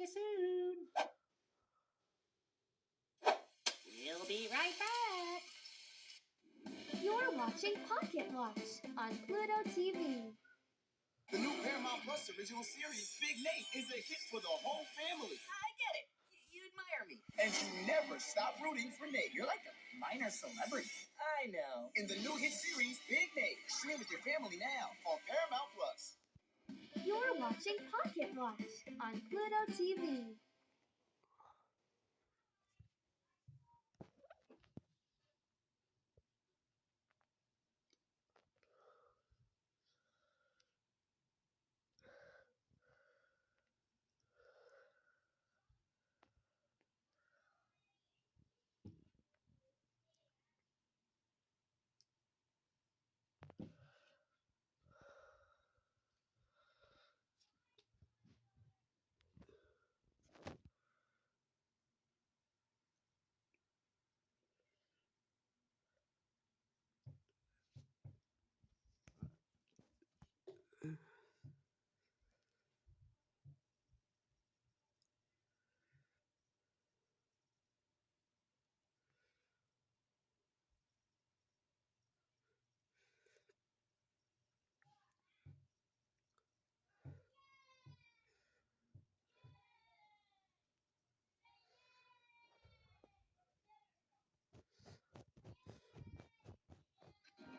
you soon. We'll be right back. You're watching Pocket Watch on Pluto TV. The new Paramount Plus original series, Big Nate, is a hit for the whole family. I get it. You admire me. And you never stop rooting for Nate. You're like a minor celebrity. I know. In the new hit series, Big Nate, stream with your family now on Paramount Plus. You're watching Pocket Watch on Pluto TV.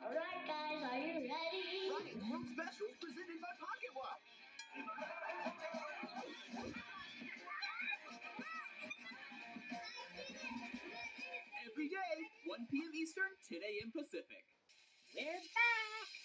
Alright guys, are you ready? Ryan's World Specials presented by Pocket Watch. Every day, 1 p.m. Eastern, 10 a.m. Pacific. We're back.